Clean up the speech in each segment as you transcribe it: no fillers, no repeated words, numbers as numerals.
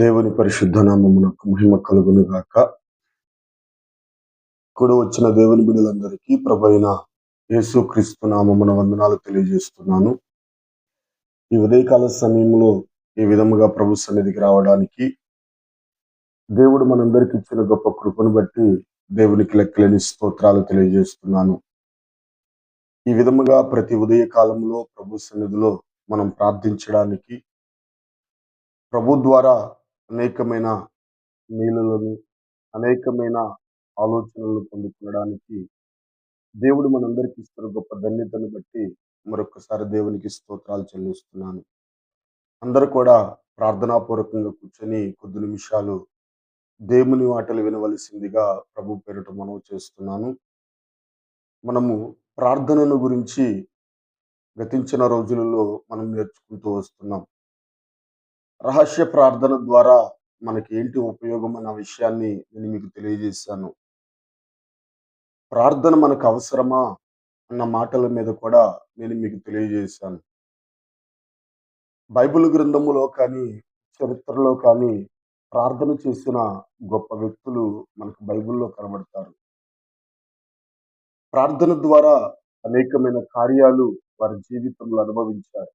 దేవుని పరిశుద్ధ నామమునకు మహిమ కలుగును గాక. కూడా వచ్చిన దేవుని బిడ్డలందరికీ ప్రభైన యేసుక్రీస్తు నామమున వందనాలు తెలియజేస్తున్నాను. ఈ ఉదయకాల సమయంలో ఈ విధముగా ప్రభు సన్నిధికి రావడానికి దేవుడు మనందరికి ఇచ్చిన గొప్ప కృపను బట్టి దేవునికి లెక్కలేని స్తోత్రాలు తెలియజేస్తున్నాను. ఈ విధముగా ప్రతి ఉదయ కాలంలో ప్రభు సన్నిధిలో మనం ప్రార్థించడానికి ప్రభు ద్వారా అనేకమైన మేలులను అనేకమైన ఆలోచనలు పొందుకోవడానికి దేవుడు మనందరికి ఇస్తున్న గొప్ప ధన్యతను బట్టి మరొకసారి దేవునికి స్తోత్రాలు చెల్లిస్తున్నాను. అందరూ కూడా ప్రార్థనాపూర్వకంగా కూర్చొని కొద్ది నిమిషాలు దేవుని మాటలు వినవలసిందిగా ప్రభు పేరిట మనవి చేస్తున్నాను. మనము ప్రార్థనను గురించి గతించిన రోజులలో మనం నేర్చుకుంటూ వస్తున్నాం. రహస్య ప్రార్థన ద్వారా మనకి ఏంటి ఉపయోగం అన్న విషయాన్ని నేను మీకు తెలియజేశాను. ప్రార్థన మనకు అవసరమా అన్న మాటల మీద కూడా నేను మీకు తెలియజేశాను. బైబిల్ గ్రంథములో కానీ చరిత్రలో కానీ ప్రార్థన చేసిన గొప్ప వ్యక్తులు మనకు బైబిల్లో కనబడతారు. ప్రార్థన ద్వారా అనేకమైన కార్యాలు వారి జీవితంలో అనుభవించారు.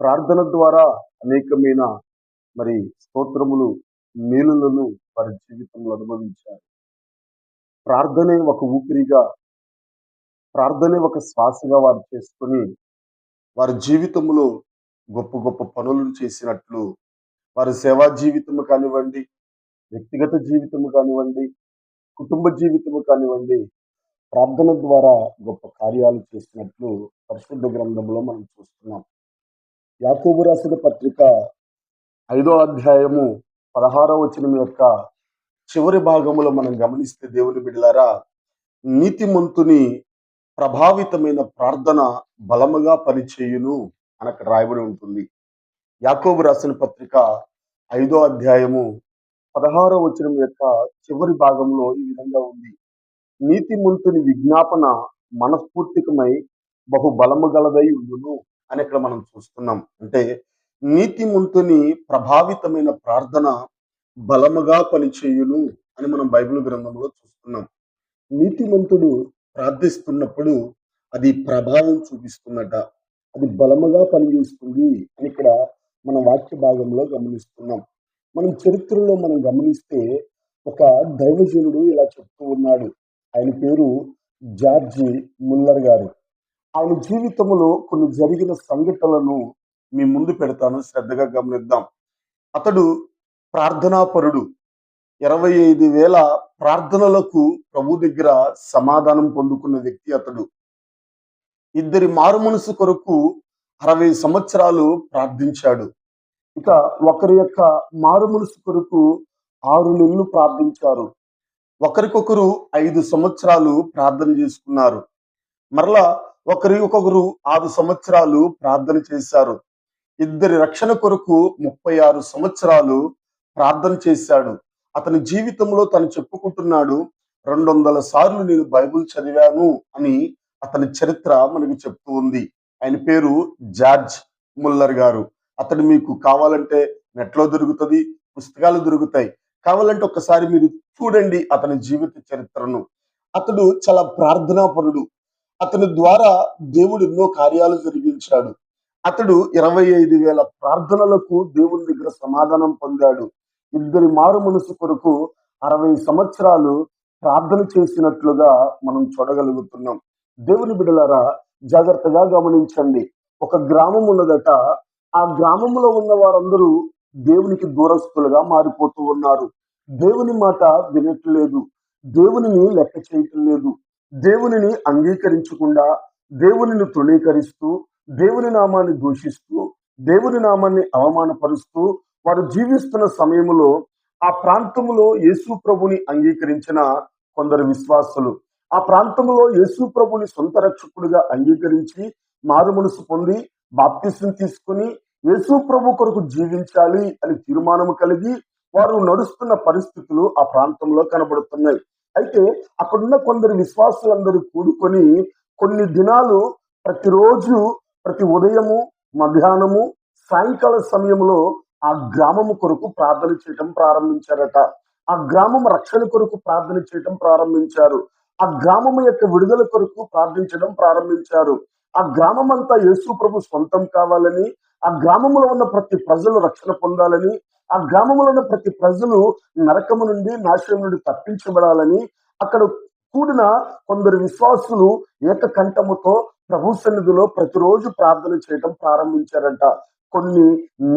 ప్రార్థన ద్వారా అనేకమైన స్తోత్రములు మేలులను వారి జీవితంలో అనుభవించారు. ప్రార్థనే ఒక ఊపిరిగా, ప్రార్థనే ఒక శ్వాసగా వారు చేసుకొని వారి జీవితంలో గొప్ప గొప్ప పనులను చేసినట్లు వారి సేవా జీవితము కానివ్వండి, వ్యక్తిగత జీవితము కానివ్వండి, కుటుంబ జీవితము కానివ్వండి, ప్రార్థన ద్వారా గొప్ప కార్యాలు చేసినట్లు పరిశుద్ధ గ్రంథంలో మనం చూస్తున్నాం. యాకోబు రాసిన పత్రిక 5వ అధ్యాయము 16వ వచనం యొక్క చివరి భాగములో మనం గమనిస్తే దేవుని బిడ్డలారా, నీతిమంతుని ప్రభావితమైన ప్రార్థన బలముగా పనిచేయును అని అక్కడ రాయబడి ఉంటుంది. యాకోబు రాసిన పత్రిక 5వ అధ్యాయము 16వ వచనం యొక్క చివరి భాగంలో ఈ విధంగా ఉంది. నీతిమంతుని విజ్ఞాపన మనస్ఫూర్తికమై బహు బలము గలదై ఉండును అని ఇక్కడ మనం చూస్తున్నాం. అంటే నీతిమంతుని ప్రభావితమైన ప్రార్థన బలముగా పనిచేయును అని మనం బైబిల్ గ్రంథంలో చూస్తున్నాం. నీతిమంతుడు ప్రార్థిస్తున్నప్పుడు అది ప్రభావం చూపిస్తున్నట, అది బలముగా పనిచేస్తుంది అని ఇక్కడ మన వాక్య భాగంలో గమనిస్తున్నాం. మనం చరిత్రలో మనం గమనిస్తే ఒక దైవజనుడు ఇలా చెప్తూ ఉన్నాడు. ఆయన పేరు జార్జి ముల్లర్ గారు. ఆయన జీవితంలో కొన్ని జరిగిన సంఘటనలను మీ ముందు పెడతాను, శ్రద్ధగా గమనిద్దాం. అతడు ప్రార్థనాపరుడు. 25,000 ప్రార్థనలకు ప్రభు దగ్గర సమాధానం పొందుకున్న వ్యక్తి అతడు. ఇద్దరి మారుమనసు కొరకు 60 సంవత్సరాలు ప్రార్థించాడు. ఇక ఒకరి యొక్క మారుమనసు కొరకు 6 నెలలు ప్రార్థించారు. ఒకరికొకరు 5 సంవత్సరాలు ప్రార్థన చేసుకున్నారు. మరలా ఒకరికొకరు 6 సంవత్సరాలు ప్రార్థన చేశారు. ఇద్దరి రక్షణ కొరకు 36 సంవత్సరాలు ప్రార్థన చేశాడు. అతని జీవితంలో తను చెప్పుకుంటున్నాడు, 200 సార్లు నేను బైబిల్ చదివాను అని అతని చరిత్ర మనకి చెప్తూ ఉంది. ఆయన పేరు జార్జ్ ముల్లర్ గారు. అతడు మీకు కావాలంటే నెట్లో దొరుకుతుంది, పుస్తకాలు దొరుకుతాయి. కావాలంటే ఒక్కసారి మీరు చూడండి అతని జీవిత చరిత్రను. అతడు చాలా ప్రార్థనాపరుడు. అతని ద్వారా దేవుడు ఎన్నో కార్యాలు జరిగించాడు. అతడు 25,000 ప్రార్థనలకు దేవుని దగ్గర సమాధానం పొందాడు. ఇద్దరి మారు మనసు కొరకు 60 సంవత్సరాలు ప్రార్థన చేసినట్లుగా మనం చూడగలుగుతున్నాం. దేవుని బిడ్డలారా, జాగ్రత్తగా గమనించండి. ఒక గ్రామం ఉన్నదట. ఆ గ్రామంలో ఉన్న వారందరూ దేవునికి దూరస్తులుగా మారిపోతూ ఉన్నారు. దేవుని మాట వినట్లేదు, దేవునిని లెక్క చేయటం లేదు, దేవునిని అంగీకరించకుండా దేవునిని తృణీకరిస్తూ, దేవుని నామాన్ని దూషిస్తూ, దేవుని నామాన్ని అవమానపరుస్తూ వారు జీవిస్తున్న సమయంలో ఆ ప్రాంతంలో యేసు ప్రభుని అంగీకరించిన కొందరు విశ్వాసులు, ఆ ప్రాంతంలో యేసు ప్రభుని సొంత రక్షకుడిగా అంగీకరించి మారు మనసు పొంది బాప్తిసం తీసుకుని యేసు ప్రభు కొరకు జీవించాలి అని తీర్మానం కలిగి వారు నడుస్తున్న పరిస్థితులు ఆ ప్రాంతంలో కనబడుతున్నాయి. అయితే అక్కడున్న కొందరు విశ్వాసులందరూ కూడుకొని కొన్ని దినాలు ప్రతిరోజు ప్రతి ఉదయము, మధ్యాహ్నము, సాయంకాల సమయంలో ఆ గ్రామము కొరకు ప్రార్థన చేయటం ప్రారంభించారట. ఆ గ్రామం రక్షణ కొరకు ప్రార్థన చేయటం ప్రారంభించారు. ఆ గ్రామము యొక్క విడుదల కొరకు ప్రార్థించడం ప్రారంభించారు. ఆ గ్రామం అంతా యేసు ప్రభు సొంతం కావాలని, ఆ గ్రామంలో ఉన్న ప్రతి ప్రజలు రక్షణ పొందాలని, ఆ గ్రామంలో ఉన్న ప్రతి ప్రజలు నరకము నుండి, నాశనం నుండి తప్పించబడాలని, అక్కడ కూడిన కొందరు విశ్వాసులు ఏకకంఠముతో ప్రభు సన్నిధిలో ప్రతిరోజు ప్రార్థన చేయటం ప్రారంభించారంట. కొన్ని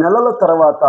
నెలల తర్వాత,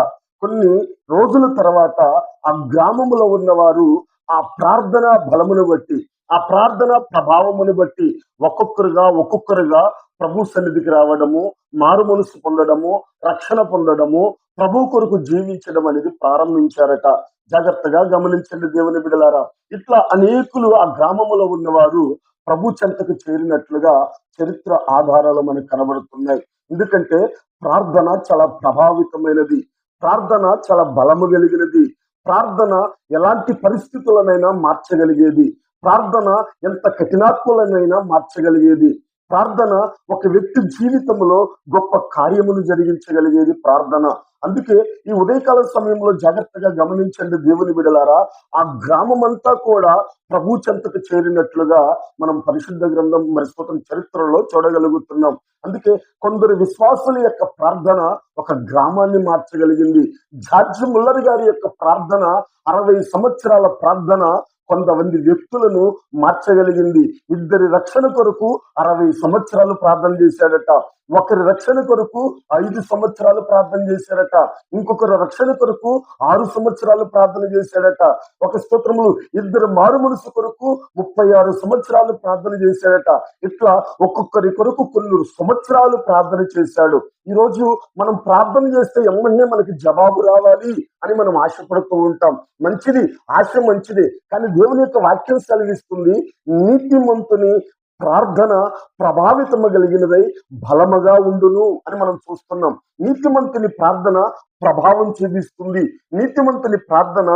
కొన్ని రోజుల తర్వాత ఆ గ్రామములో ఉన్నవారు ఆ ప్రార్థన బలమును బట్టి, ఆ ప్రార్థన ప్రభావమును బట్టి ఒక్కొక్కరుగా ప్రభు సన్నిధికి రావడము, మారు మనసు పొందడము, రక్షణ పొందడము, ప్రభు కొరకు జీవించడం అనేది ప్రారంభించారట. జాగ్రత్తగా గమనించండి దేవుని బిడ్డలారా. ఇట్లా అనేకులు ఆ గ్రామములో ఉన్నవారు ప్రభు చెంతకు చేరినట్లుగా చరిత్ర ఆధారాలు మనకు కనబడుతున్నాయి. ఎందుకంటే ప్రార్థన చాలా ప్రభావితమైనది, ప్రార్థన చాలా బలము కలిగినది, ప్రార్థన ఎలాంటి పరిస్థితులనైనా మార్చగలిగేది, ప్రార్థన ఎంత కఠినాత్ములనైనా మార్చగలిగేది, ప్రార్థన ఒక వ్యక్తి జీవితంలో గొప్ప కార్యమును జరిగించగలిగేది ప్రార్థన. అందుకే ఈ ఉదయకాల సమయంలో జాగ్రత్తగా గమనించండి దేవుని బిడలారా. ఆ గ్రామం అంతా కూడా ప్రభు చెంతకు చేరినట్లుగా మనం పరిశుద్ధ గ్రంథం మరి స్తోత్రం చరిత్రలో చూడగలుగుతున్నాం. అందుకే కొందరు విశ్వాసుల యొక్క ప్రార్థన ఒక గ్రామాన్ని మార్చగలిగింది. జార్జ్ ముల్లర్ గారి యొక్క ప్రార్థన 60 సంవత్సరాల ప్రార్థన కొంతమంది వ్యక్తులను మార్చగలిగింది. ఇద్దరి రక్షణ కొరకు 60 సంవత్సరాలు ప్రార్థన చేశాడట. ఒకరి రక్షణ కొరకు 5 సంవత్సరాలు ప్రార్థన చేశాడట. ఇంకొకరి రక్షణ కొరకు 6 సంవత్సరాలు ప్రార్థన చేశాడట. ఒక స్తోత్రములు ఇద్దరు మారు మనసు కొరకు 36 సంవత్సరాలు ప్రార్థన చేశాడట. ఇట్లా ఒక్కొక్కరి కొరకు కొన్ని సంవత్సరాలు ప్రార్థన చేశాడు. ఈ రోజు మనం ప్రార్థన చేస్తే ఎమ్మనే మనకి జవాబు రావాలి అని మనం ఆశపడుతూ ఉంటాం. మంచిది, ఆశ మంచిది. కానీ దేవుని యొక్క వాక్యం సెలవిస్తుంది, నీతిమంతుని ప్రార్థన ప్రభావితము కలిగినదై బలముగా ఉండును అని మనం చూస్తున్నాం. నీతిమంతుని ప్రార్థన ప్రభావం చూపిస్తుంది. నీతిమంతుని ప్రార్థన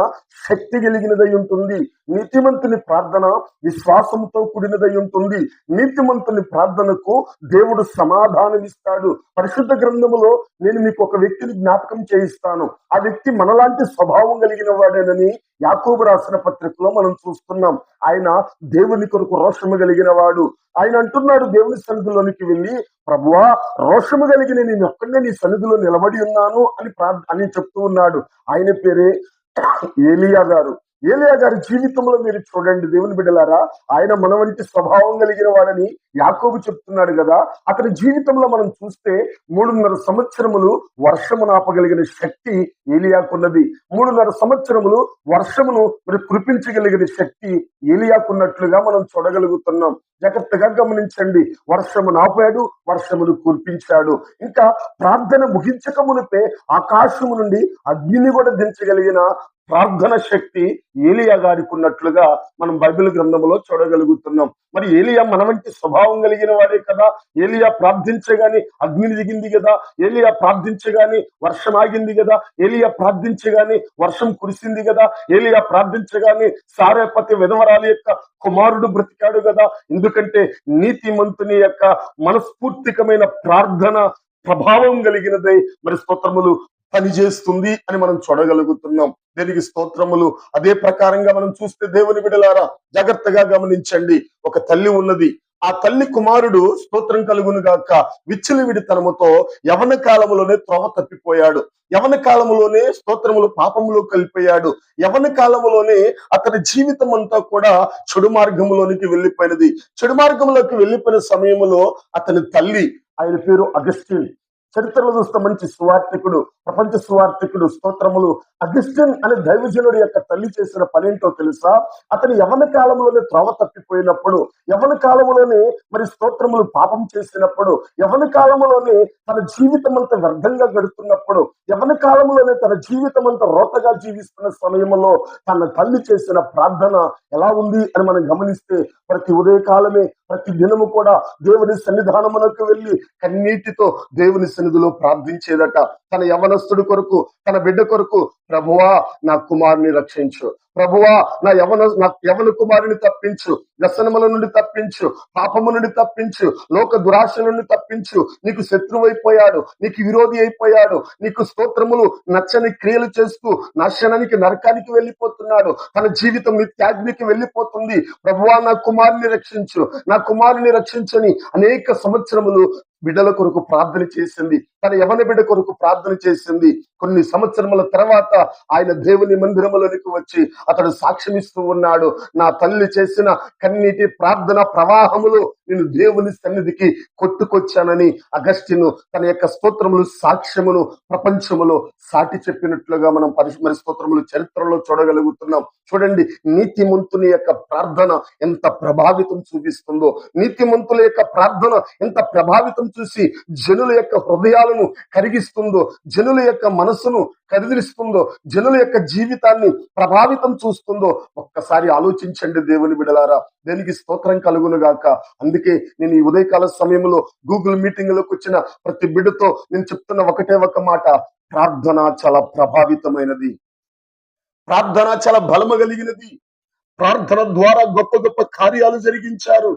శక్తి కలిగినదై ఉంటుంది. నీతిమంతుని ప్రార్థన విశ్వాసంతో కూడినదై ఉంటుంది. నీతిమంతుని ప్రార్థనకు దేవుడు సమాధానం ఇస్తాడు. పరిశుద్ధ గ్రంథములో నేను మీకు ఒక వ్యక్తిని జ్ఞాపకం చేయిస్తాను. ఆ వ్యక్తి మనలాంటి స్వభావం కలిగిన వాడేనని యాకోబు రాసిన పత్రికలో మనం చూస్తున్నాం. ఆయన దేవుని కొరకు రోషము కలిగిన వాడు. ఆయన అంటున్నాడు దేవుని సన్నిధిలోనికి వెళ్ళి, ప్రభువా, రోషము కలిగిన నేను ఒక్కడే నీ సన్నిధిలో నిలబడి ఉన్నాను అని చెప్తూ ఉన్నాడు. ఆయన పేరే ఏలియా గారు. ఏలియా గారి జీవితంలో మీరు చూడండి దేవుని బిడ్డలారా, ఆయన మన వంటి స్వభావం కలిగిన వాడని యాకోబు చెప్తున్నాడు కదా. అతని జీవితంలో మనం చూస్తే 3.5 సంవత్సరములు వర్షమును ఆపగలిగిన శక్తి ఏలియాకున్నది. 3.5 సంవత్సరములు వర్షమును మరి కురిపించగలిగిన శక్తి ఏలియాకున్నట్లుగా మనం చూడగలుగుతున్నాం. జాగ్రత్తగా గమనించండి. వర్షమును ఆపాడు, వర్షమును కురిపించాడు. ఇంకా ప్రార్థన ముగించక మునిపే ఆకాశము నుండి అగ్నిని కూడా దించగలిగిన ప్రార్థన శక్తి ఏలియా గారికి ఉన్నట్లుగా మనం బైబిల్ గ్రంథంలో చూడగలుగుతున్నాం. మరి ఏలియా మన వంటి స్వభావం కలిగిన వాడే కదా. ఏలియా ప్రార్థించగానే అగ్ని దిగింది కదా. ఏలియా ప్రార్థించగానే వర్షం ఆగింది కదా. ఏలియా ప్రార్థించగానే వర్షం కురిసింది కదా. ఏలియా ప్రార్థించగానే సారేపతి విధవరాలి యొక్క కుమారుడు బ్రతికాడు కదా. ఎందుకంటే నీతిమంతుని యొక్క మనస్ఫూర్తికమైన ప్రార్థన ప్రభావం కలిగినదై మరి స్తోత్రములు పనిచేస్తుంది అని మనం చూడగలుగుతున్నాం. దేనికి స్తోత్రములు. అదే ప్రకారంగా మనం చూస్తే దేవుని బిడ్డలారా జాగ్రత్తగా గమనించండి. ఒక తల్లి ఉన్నది. ఆ తల్లి కుమారుడు స్తోత్రం కలుగును గాక విచ్చలవిడితనముతో యవన కాలములోనే త్రోవ తప్పిపోయాడు. యవన కాలములోనే స్తోత్రములు పాపములో కలిపోయాడు. యవన కాలములోనే అతని జీవితం అంతా కూడా చెడు మార్గంలోనికి వెళ్ళిపోయినది. చెడు మార్గంలోకి వెళ్ళిపోయిన సమయంలో అతని తల్లి, ఆయన పేరు అగస్టిన్, చరిత్రలో చూస్తే మంచి సువార్థికుడు, ప్రపంచ సువార్థికుడు, స్తోత్రములు. అగస్టిన్ అనే దైవజనుడి యొక్క తల్లి చేసిన పనేంటో తెలుసా? అతని యవన కాలంలోనే త్రోవ తప్పిపోయినప్పుడు, యవన కాలంలోనే మరి స్తోత్రములు పాపం చేసినప్పుడు, యవన కాలంలోనే తన జీవితం అంతా వ్యర్థంగా గడుపుతున్నప్పుడు, యవన కాలంలోనే తన జీవితం అంతా రోతగా జీవిస్తున్న సమయంలో తన తల్లి చేసిన ప్రార్థన ఎలా ఉంది అని మనం గమనిస్తే, ప్రతి ఉదయకాలమే ప్రతి దినము కూడా దేవుని సన్నిధానమునకు వెళ్ళి కన్నీటితో దేవుని సన్నిధిలో ప్రార్థించేదట. తన యవనస్తుడి కొరకు, తన బిడ్డ కొరకు, ప్రభువా నా కుమారుని రక్షించు, ప్రభువా నా యవన కుమారుని తప్పించు, వ్యసనముల నుండి తప్పించు, పాపము నుండి తప్పించు, లోక దురాశ నుండి తప్పించు. నీకు శత్రువు అయిపోయాడు, నీకు విరోధి అయిపోయాడు, నీకు స్తోత్రములు నచ్చని క్రియలు చేస్తూ నాశనానికి, నరకానికి వెళ్ళిపోతున్నాడు, తన జీవితం నిత్యాగ్నికి వెళ్ళిపోతుంది. ప్రభువా నా కుమారుని రక్షించు, నా కుమారుని రక్షించని అనేక సంవత్సరములు బిడ్డల కొరకు ప్రార్థన చేసింది. తన యవన బిడ్డ కొరకు ప్రార్థన చేసింది. కొన్ని సంవత్సరముల తర్వాత ఆయన దేవుని మందిరములోనికి వచ్చి అతడు సాక్ష్యమిస్తూ ఉన్నాడు. నా తల్లి చేసిన కన్నీటి ప్రార్థన ప్రవాహములు నేను దేవుని సన్నిధికి కొట్టుకొచ్చానని అగస్టిను తన యొక్క స్తోత్రములు, సాక్ష్యమును ప్రపంచములో సాటి చెప్పినట్లుగా మనం మరి స్తోత్రములు చరిత్రలో చూడగలుగుతున్నాం. చూడండి, నీతిమంతుని యొక్క ప్రార్థన ఎంత ప్రభావితం చూపిస్తుందో, నీతిమంతుల యొక్క ప్రార్థన ఎంత ప్రభావితం చూసి జనుల యొక్క హృదయాలను కరిగిస్తుందో, జనుల యొక్క మనసును కదిలిస్తుందో, జనుల యొక్క జీవితాన్ని ప్రభావితం చూస్తుందో ఒక్కసారి ఆలోచించండి దేవుని బిడ్డలారా. దేనికి స్తోత్రం కలుగును గాక. అందుకే నేను ఈ ఉదయకాల సమయంలో గూగుల్ మీటింగ్ లోకి వచ్చిన ప్రతి బిడ్డతో నేను చెప్తున్న ఒకటే ఒక మాట, ప్రార్థన చాలా ప్రభావితమైనది, ప్రార్థన చాలా బలము కలిగినది. ప్రార్థన ద్వారా గొప్ప గొప్ప కార్యాలు జరిగించారు.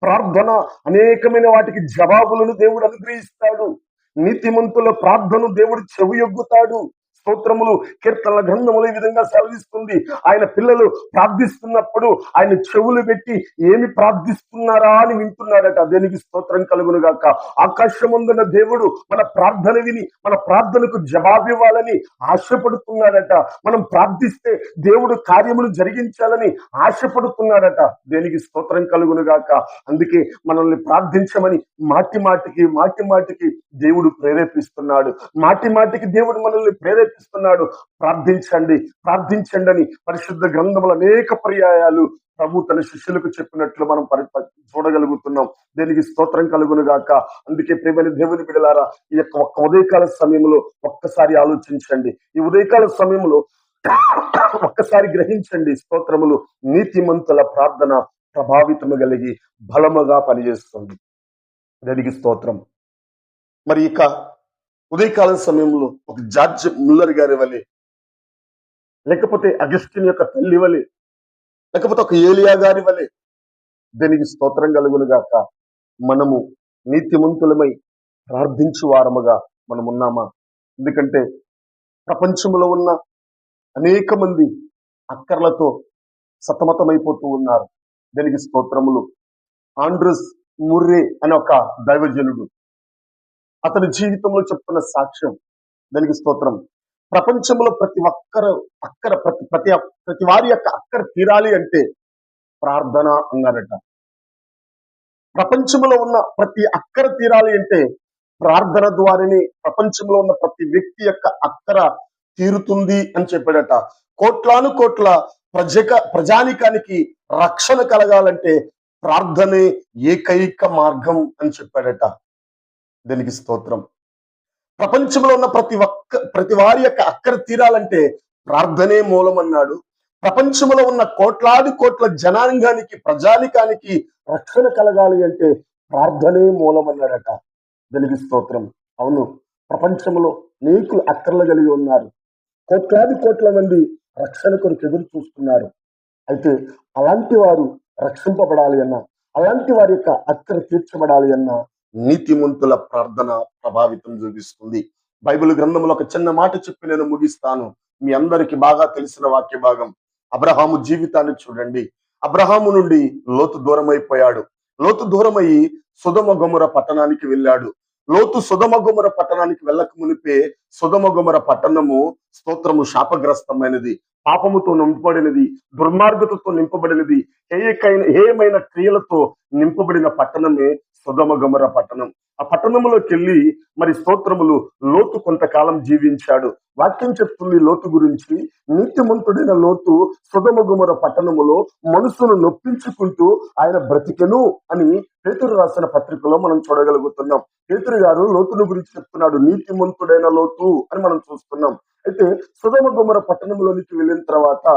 ప్రార్థన అనేకమైన వాటికి జవాబులను దేవుడు అనుగ్రహిస్తాడు. నీతిమంతుల ప్రార్థన దేవుడు చెవియొగ్గుతాడు. స్తోత్రములు, కీర్తనల గ్రంథములు ఈ విధంగా సెలవిస్తుంది. ఆయన పిల్లలు ప్రార్థిస్తున్నప్పుడు ఆయన చెవులు పెట్టి ఏమి ప్రార్థిస్తున్నారా అని వింటున్నాడట. దేనికి స్తోత్రం కలుగును గాక. ఆకాశమందున దేవుడు మన ప్రార్థన విని మన ప్రార్థనకు జవాబివ్వాలని ఆశపడుతున్నాడట. మనం ప్రార్థిస్తే దేవుడు కార్యములు జరిగించాలని ఆశపడుతున్నాడట. దేనికి స్తోత్రం కలుగును గాక. అందుకే మనల్ని ప్రార్థించమని మాటి మాటికి దేవుడు ప్రేరేపిస్తున్నాడు. మాటి మాటికి దేవుడు మనల్ని ప్రేరేపిస్తున్నాడు. ప్రార్థించండి అని పరిశుద్ధ గ్రంథములు అనేక పర్యాయాలు ప్రభు తన శిష్యులకు చెప్పినట్లు మనం చూడగలుగుతున్నాం. దేనికి స్తోత్రం కలుగును గాక. అందుకే ప్రియమైన దేవుని బిడ్డలారా, ఈ యొక్క ఒక్క ఉదయకాల సమయంలో ఒక్కసారి ఆలోచించండి. ఈ ఉదయకాల సమయంలో ఒక్కసారి గ్రహించండి. స్తోత్రములు, నీతిమంతుల ప్రార్థన ప్రభావితము కలిగి బలముగా పనిచేస్తుంది. దానికి స్తోత్రం. మరి ఇక ఉదయకాల సమయంలో ఒక జార్జ్ ముల్లర్ గారి వలె, లేకపోతే అగస్టిన్ యొక్క తల్లి వలె, లేకపోతే ఒక ఏలియా గారి వలె, దానికి స్తోత్రం కలుగును గాక, మనము నీతిమంతులమై ప్రార్థించు వారముగా మనం ఉన్నామా? ఎందుకంటే ప్రపంచంలో ఉన్న అనేక మంది అక్కర్లతో సతమతమైపోతూ ఉన్నారు. దానికి స్తోత్రములు. ఆండ్రూస్ ముర్రే అనే ఒక దైవజనుడు అతని జీవితంలో చెప్తున్న సాక్ష్యం, దానికి స్తోత్రం. ప్రపంచంలో ప్రతి వారి యొక్క అక్కర తీరాలి అంటే ప్రార్థన అన్నారట. ప్రపంచంలో ఉన్న ప్రతి అక్కర తీరాలి అంటే ప్రార్థన ద్వారానే ప్రపంచంలో ఉన్న ప్రతి వ్యక్తి యొక్క అక్కర తీరుతుంది అని చెప్పాడట. కోట్లాను కోట్ల ప్రజానికానికి రక్షణ కలగాలంటే ప్రార్థనే ఏకైక మార్గం అని చెప్పాడట. దానికి స్తోత్రం. ప్రపంచంలో ఉన్న ప్రతి వారి యొక్క అక్కర తీరాలంటే ప్రార్థనే మూలం అన్నాడు. ప్రపంచంలో ఉన్న కోట్లాది కోట్ల జనాంగానికి, ప్రజానికానికి రక్షణ కలగాలి అంటే ప్రార్థనే మూలం అన్నాడట. దానికి స్తోత్రం. అవును, ప్రపంచంలో అనేకులు అక్కర్లు కలిగి ఉన్నారు. కోట్లాది కోట్ల మంది రక్షణ కొరకు ఎదురు చూస్తున్నారు. అయితే అలాంటి వారు రక్షింపబడాలి అన్నా, అలాంటి వారి యొక్క అక్కర తీర్చబడాలి అన్నా నీతిమంతుల ప్రార్థన ప్రభావితం చూపిస్తుంది. బైబిల్ గ్రంథంలో ఒక చిన్న మాట చెప్పి నేను ముగిస్తాను. మీ అందరికి బాగా తెలిసిన వాక్య భాగం. అబ్రహాము జీవితాన్ని చూడండి. అబ్రహాము నుండి లోతు దూరమైపోయాడు. లోతు దూరమయ్యి సొదొమ గొమొర పట్టణానికి వెళ్ళాడు. లోతు సొదొమ గొమొర పట్టణానికి వెళ్ళక మునిపే సొదొమ గొమొర పట్టణము స్తోత్రము శాపగ్రస్తమైనది, పాపముతో నింపబడినది, దుర్మార్గతతో నింపబడినది, హేయమైన క్రియలతో నింపబడిన పట్టణమే సొదొమ గొమొర పట్టణం. ఆ పట్టణంలోకి వెళ్ళి మరి స్తోత్రములు లోతు కొంతకాలం జీవించాడు. వాక్యం చెప్తుంది లోతు గురించి. నీతిమంతుడైన లోతు సొదొమ గొమొర పట్టణములో మనసును నొప్పించుకుంటూ ఆయన బ్రతికెను అని పేతురు రాసిన పత్రికలో మనం చూడగలుగుతున్నాం. పేతురు గారు లోతును గురించి చెప్తున్నాడు, నీతిమంతుడైన లోతు అని మనం చూస్తున్నాం. అయితే సొదొమ గొమొర పట్టణంలోనికి వెళ్ళిన తర్వాత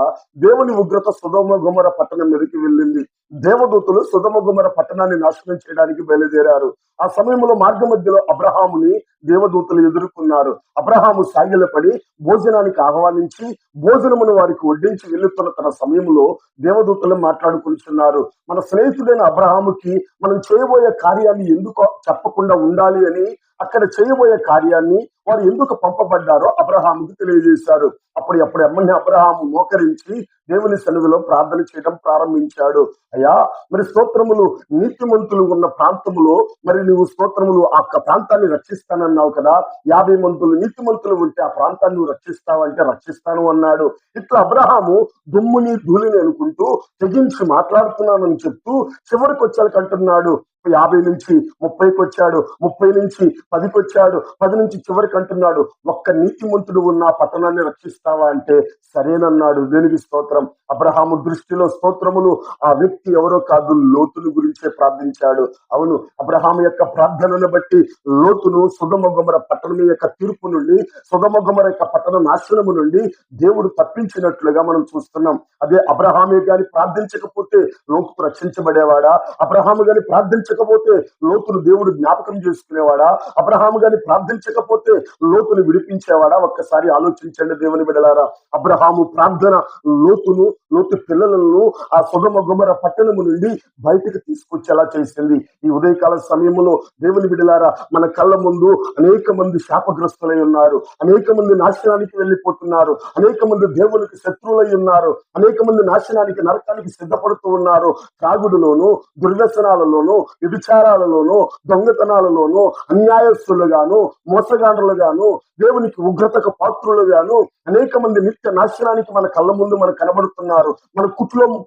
దేవుని ఉగ్రత సొదొమ గొమొర పట్టణం మీదకి వెళ్ళింది. దేవదూతలు సొదొమ గొమొర్రా పట్టణాన్ని నాశనం చేయడానికి బయలుదేరారు. ఆ సమయంలో మార్గ మధ్యలో అబ్రహాముని దేవదూతలు ఎదుర్కొన్నారు. అబ్రహాము సాగిలపడి భోజనానికి ఆహ్వానించి భోజనమును వారికి వడ్డించి వెళ్తున్న తన సమయంలో దేవదూతలు మాట్లాడుకుంటున్నారు. మన స్నేహితుడైన అబ్రహాముకి మనం చేయబోయే కార్యాన్ని ఎందుకు చెప్పకుండా ఉండాలి అని, అక్కడ చేయబోయే కార్యాన్ని వారు ఎందుకు పంపబడ్డారో అబ్రహాముకు తెలియజేశారు. అప్పుడు ఎమ్మని అబ్రహాము మోకరించి దేవుని సన్నిధిలో ప్రార్థన చేయడం ప్రారంభించాడు. అయ్యా, మరి స్తోత్రములు నీతిమంతులు ఉన్న ప్రాంతములో మరి నువ్వు స్తోత్రములు ఆ ప్రాంతాన్ని రక్షిస్తానన్నావు కదా, 50 మంతులు నీతిమంతులు ఉంటే ఆ ప్రాంతాన్ని నువ్వు రక్షిస్తావంటే రక్షిస్తాను అన్నాడు. ఇట్లా అబ్రహాము దుమ్ముని ధూళిని అనుకుంటూ తెగించి మాట్లాడుతున్నానని చెప్తూ చివరికి వచ్చాక అంటున్నాడు, 50 నుంచి 30కి వచ్చాడు, 30 నుంచి 10కి వచ్చాడు, 10 నుంచి చివరికి అంటున్నాడు, ఒక్క నీతిమంతుడు ఉన్న పట్టణాన్ని రక్షిస్తావా అంటే సరేనన్నాడు. దేనికి స్తోత్రం. అబ్రహాము దృష్టిలో స్తోత్రములు ఆ వ్యక్తి ఎవరో కాదు, లోతును గురించే ప్రార్థించాడు. అవును, అబ్రహాము యొక్క ప్రార్థనను బట్టి లోతును సొదొమ గొమొర్రా పట్టణం యొక్క తీర్పు నుండి, సొదొమ గొమొర్రా యొక్క పట్టణ నాశనము నుండి దేవుడు తప్పించినట్లుగా మనం చూస్తున్నాం. అదే అబ్రహామే గాని ప్రార్థించకపోతే లోతు రక్షించబడేవాడా? అబ్రహాము గాని ప్రార్థించకపోతే లోతును దేవుడు జ్ఞాపకం చేసుకునేవాడా? అబ్రహాము గాని ప్రార్థించకపోతే లోతును విడిపించేవాడా? ఒక్కసారి ఆలోచించండి దేవుని బిడ్డలారా. అబ్రహాము ప్రార్థన లోతు పిల్లలను ఆ సొదొమ గొమొర్రా పట్టణము నుండి బయటికి తీసుకొచ్చేలా చేసింది. ఈ ఉదయకాల సమయంలో దేవుని బిడ్డలారా, మన కళ్ళ ముందు అనేక మంది శాపగ్రస్తులై ఉన్నారు, అనేక మంది నాశనానికి వెళ్ళిపోతున్నారు, అనేక మంది దేవునికి శత్రువులై ఉన్నారు, అనేక మంది నాశనానికి నరకానికి సిద్ధపడుతూ ఉన్నారు. త్రాగుడులోను, దుర్వ్యసనాలలోను, వ్యభిచారాలలోను, దొంగతనాలలోను, అన్యాయస్తులుగాను, మోసగాండ్రులుగాను, దేవునికి ఉగ్రతకు పాత్రులుగాను అనేక మంది నిత్య నాశనానికి మన కళ్ళ ముందు మనకు కనబడుతున్నారు. మన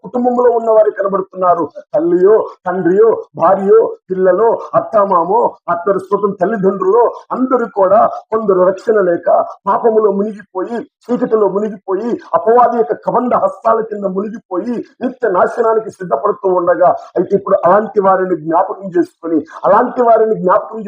కుటుంబంలో ఉన్న వారు కనబడుతున్నారు. తల్లియో, తండ్రియో, భార్యో, పిల్లలో, అత్తమామో, అత్తరు స్తోత్రం తల్లిదండ్రులు అందరూ కూడా కొందరు రక్షణ లేక పాపములో మునిగిపోయి, చీకటిలో మునిగిపోయి, అపవాది యొక్క కబంధ హస్తాల కింద మునిగిపోయి నిత్య నాశనానికి సిద్ధపడుతూ ఉండగా, అయితే ఇప్పుడు అలాంటి వారిని జ్ఞాపకం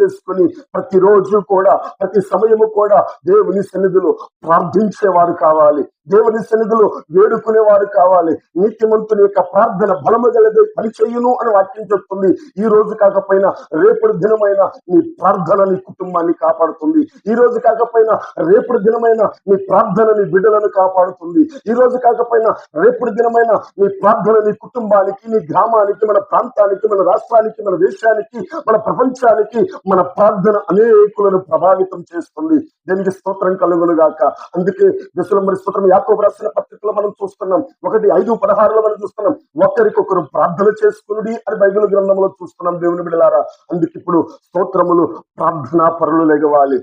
చేసుకొని ప్రతిరోజు కూడా, ప్రతి సమయము కూడా దేవుని సన్నిధిలో ప్రార్థించేవారు కావాలి, దేవుని సన్నిధిలో వేడుకునేవారు కావాలి. నీతిమంతుని యొక్క ప్రార్థన బలము గలదే పనిచేయును అని వాక్యం చెప్తుంది. ఈ రోజు కాకపోయినా రేపటి దినమైన నీ ప్రార్థన నీ కుటుంబాన్ని కాపాడుతుంది. ఈ రోజు కాకపోయినా రేపటి దినమైన నీ ప్రార్థన నీ బిడ్డలను కాపాడుతుంది. ఈ రోజు కాకపోయినా రేపటి దినమైన నీ ప్రార్థన నీ కుటుంబానికి, నీ గ్రామానికి, మన ప్రాంతానికి, మన రాష్ట్రానికి, మన దేశానికి, మన ప్రపంచానికి మన ప్రార్థన అనేకులను ప్రభావితం చేస్తుంది. దీనికి స్తోత్రం కలుగును గాక. అందుకే దశలో మరి స్తోత్రం యాకోబు రాసిన పత్రికలో మనం చూస్తున్నాం, 1:5-16 మనం చూస్తున్నాం, ఒకరికొకరు ప్రార్థన చేసుకునుడి అని బైబిల్ గ్రంథంలో చూస్తున్నాం. దేవుని బిడ్డలారా, అందుకు ఇప్పుడు స్తోత్రములు ప్రార్థనా పరులు లెగవాలి.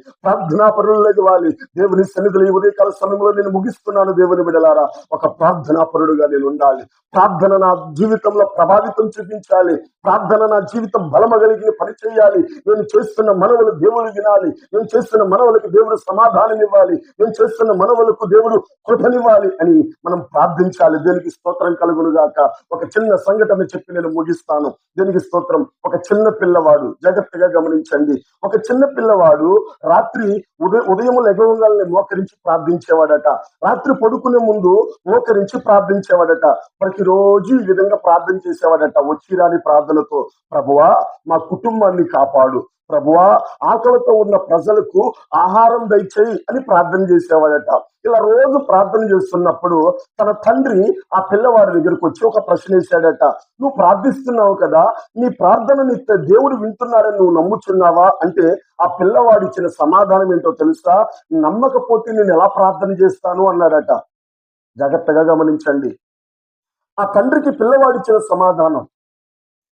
దేవుని సన్నిధిలో ఈ ఉదయకాల సమయంలో నేను ముగిస్తున్నాను. దేవుని బిడ్డలారా, ఒక ప్రార్థనా పరుడుగా నేను ఉండాలి. ప్రార్థన నా జీవితంలో ప్రభావితం చూపించాలి. ప్రార్థన నా జీవితం బలమగలిగి పనిచేయాలి. నేను చేస్తున్న మనవులు దేవుడు వినాలి. నేను చేస్తున్న మనవులకు దేవుడు సమాధానం ఇవ్వాలి. నేను చేస్తున్న మనవులకు దేవుడు కృపనివ్వాలి అని మనం ప్రార్థించాలి. దేనికి స్తోత్రం కలుగును గాక. ఒక చిన్న సంఘటన చెప్పి నేను ముగిస్తాను. దేనికి స్తోత్రం. ఒక చిన్న పిల్లవాడు, జాగ్రత్తగా గమనించండి. ఒక చిన్న పిల్లవాడు రాత్రి ఉదయం లెగవగానే మోకరించి ప్రార్థించేవాడట. రాత్రి పడుకునే ముందు మోకరించి ప్రార్థించేవాడట. ప్రతిరోజు ఈ విధంగా ప్రార్థన చేసేవాడట. వచ్చిరాని ప్రార్థనతో, ప్రభువా మా కుటుంబాన్ని కాపాడు, ప్రభువా ఆకలితో ఉన్న ప్రజలకు ఆహారం దయచేయి అని ప్రార్థన చేసేవాడట. ఇలా రోజు ప్రార్థన చేస్తున్నప్పుడు తన తండ్రి ఆ పిల్లవాడి దగ్గరకు వచ్చి ఒక ప్రశ్న వేశాడట. నువ్వు ప్రార్థిస్తున్నావు కదా, నీ ప్రార్థనని దేవుడు వింటున్నాడని నువ్వు నమ్ముచున్నావా అంటే ఆ పిల్లవాడు ఇచ్చిన సమాధానం ఏంటో తెలుసా? నమ్మకపోతే నేను ఎలా ప్రార్థన చేస్తాను అన్నాడట. జాగ్రత్తగా గమనించండి. ఆ తండ్రికి పిల్లవాడిచ్చిన సమాధానం,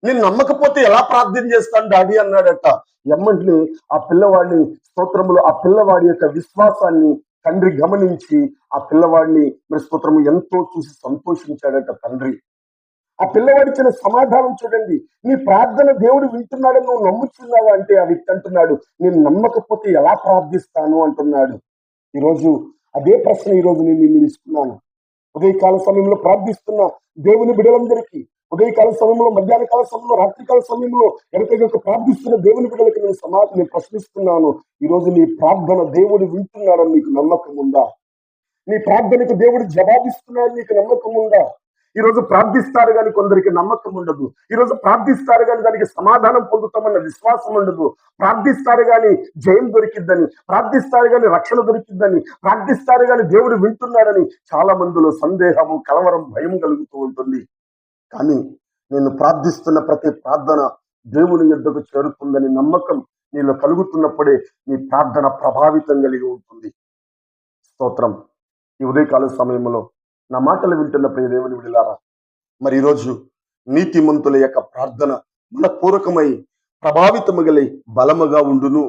నేను నమ్మకపోతే ఎలా ప్రార్థన చేస్తాను డాడీ అన్నాడట. ఎమ్మంటిని ఆ పిల్లవాడిని స్తోత్రములు, ఆ పిల్లవాడి యొక్క విశ్వాసాన్ని తండ్రి గమనించి ఆ పిల్లవాడిని మరి స్తోత్రము ఎంతో చూసి సంతోషించాడట తండ్రి. ఆ పిల్లవాడిచ్చిన సమాధానం చూడండి. నీ ప్రార్థన దేవుడు వింటున్నాడని నువ్వు నమ్ముతున్నావా అంటే ఆ వ్యక్తి అంటున్నాడు, నేను నమ్మకపోతే ఎలా ప్రార్థిస్తాను అంటున్నాడు. ఈరోజు అదే ప్రశ్న ఈరోజు నేను ఇస్తున్నాను. ఉదయకాల సమయంలో ప్రార్థిస్తున్న దేవుని బిడ్డలందరికీ, ఉదయకాల సమయంలో, మధ్యాహ్న కాల సమయంలో, రాత్రికాల సమయంలో ఎడతెగక ప్రార్థిస్తున్న దేవుని బిడ్డలకి నేను ప్రశ్నిస్తున్నాను. ఈరోజు నీ ప్రార్థన దేవుడు వింటున్నాడని నీకు నమ్మకం ఉందా? నీ ప్రార్థనకు దేవుడు జవాబిస్తున్నాడని నీకు నమ్మకం ఉందా? ఈరోజు ప్రార్థిస్తారు కానీ కొందరికి నమ్మకం ఉండదు. ఈరోజు ప్రార్థిస్తారు కానీ దానికి సమాధానం పొందుతామన్న విశ్వాసం ఉండదు. ప్రార్థిస్తారు కానీ జయం దొరికిద్దని, ప్రార్థిస్తారు కానీ రక్షణ దొరికిద్దని, ప్రార్థిస్తారు కానీ దేవుడు వింటున్నాడని చాలా మందిలో సందేహము, కలవరం, భయం కలుగుతూ ఉంటుంది. కానీ నేను ప్రార్థిస్తున్న ప్రతి ప్రార్థన దేవుని యొద్దకు చేరుతుందని నమ్మకం నీలో కలుగుతున్నప్పుడే నీ ప్రార్థన ప్రభావితం కలిగి ఉంటుంది. స్తోత్రం. ఈ ఉదయకాల సమయంలో నా మాటలు వింటున్న ప్రియ దేవుని విడిలారా, మరి ఈరోజు నీతిమంతుల యొక్క ప్రార్థన మనపూర్వకమై ప్రభావితము గలి బలముగా ఉండును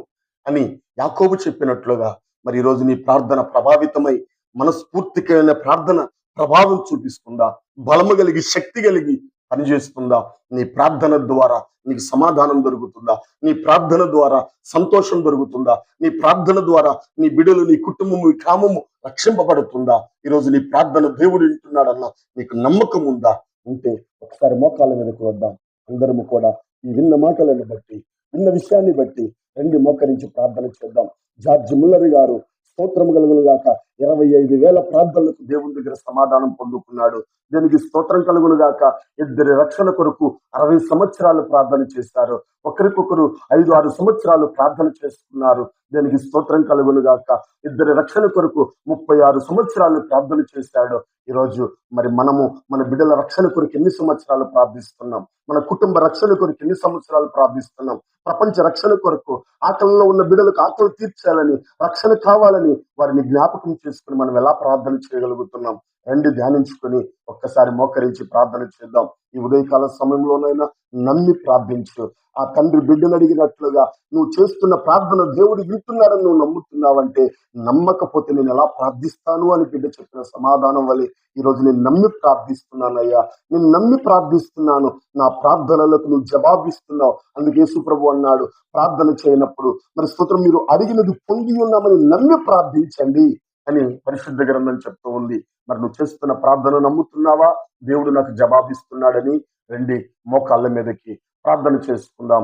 అని యాకోబు చెప్పినట్లుగా, మరి ఈరోజు నీ ప్రార్థన ప్రభావితమై మనస్ఫూర్తికైన ప్రార్థన ప్రభావం చూపిస్తుందా, బలము కలిగి శక్తి కలిగి పనిచేస్తుందా? నీ ప్రార్థన ద్వారా నీకు సమాధానం దొరుకుతుందా? నీ ప్రార్థన ద్వారా సంతోషం దొరుకుతుందా? నీ ప్రార్థన ద్వారా నీ బిడ్డలు, నీ కుటుంబము, నీ గ్రామము రక్షింపబడుతుందా? ఈరోజు నీ ప్రార్థన దేవుడు వింటున్నాడన్న నీకు నమ్మకం ఉందా? ఉంటే ఒకసారి మోకాళ్ళ మీదకు వద్దాం. అందరము కూడా ఈ విన్న మాటలను బట్టి, విన్న విషయాన్ని బట్టి రండి మోకరించి ప్రార్థన చేద్దాం. జార్జ్ ముల్లర్ గారు స్తోత్రం కలుగును గాక 25,000 ప్రార్థనలకు దేవుని దగ్గర సమాధానం పొందుకున్నాడు. దీనికి స్తోత్రం కలుగును గాక. ఇద్దరి రక్షణ కొరకు 60 సంవత్సరాలు ప్రార్థన చేశారు. ఒకరికొకరు 5-6 సంవత్సరాలు ప్రార్థన చేసుకున్నారు. దీనికి స్తోత్రం కలుగును గాక. ఇద్దరి రక్షణ కొరకు 36 సంవత్సరాలు ప్రార్థన చేశాడు. ఈరోజు మరి మనము మన బిడ్డల రక్షణ కొరకు ఎన్ని సంవత్సరాలు ప్రార్థిస్తున్నాం? మన కుటుంబ రక్షణ కొరకు ఎన్ని సంవత్సరాలు ప్రార్థిస్తున్నాం? ప్రపంచ రక్షణ కొరకు ఆకలిలో ఉన్న బిడ్డలకు ఆకలి తీర్చాలని, రక్షణ కావాలని వారిని జ్ఞాపకం చేసుకుని మనం ఎలా ప్రార్థన చేయగలుగుతున్నాం? రండి ధ్యానించుకొని ఒక్కసారి మోకరించి ప్రార్థన చేద్దాం. ఈ ఉదయకాల సమయంలోనైనా నమ్మి ప్రార్థించు. ఆ తండ్రి బిడ్డను అడిగినట్లుగా నువ్వు చేస్తున్న ప్రార్థన దేవుడు వింటున్నాడని నువ్వు నమ్ముతున్నావంటే, నమ్మకపోతే నేను ఎలా ప్రార్థిస్తాను అని బిడ్డ చెప్పిన సమాధానం వలె ఈరోజు నేను నమ్మి ప్రార్థిస్తున్నానయ్యా, నేను నమ్మి ప్రార్థిస్తున్నాను, నా ప్రార్థనలకు నువ్వు జవాబిస్తున్నావు. అందుకే యేసుప్రభు అన్నాడు, ప్రార్థన చేయనప్పుడు మరి స్తోత్రం మీరు అడిగినది పొంది ఉన్నామని నమ్మి ప్రార్థించండి అని పరిశుద్ధ గ్రంథం చెప్తూ ఉంది. మరి నువ్వు చేస్తున్న ప్రార్థన నమ్ముతున్నావా? దేవుడు నాకు జవాబిస్తున్నాడని రండి మోకాళ్ళ మీదకి ప్రార్థన చేసుకుందాం.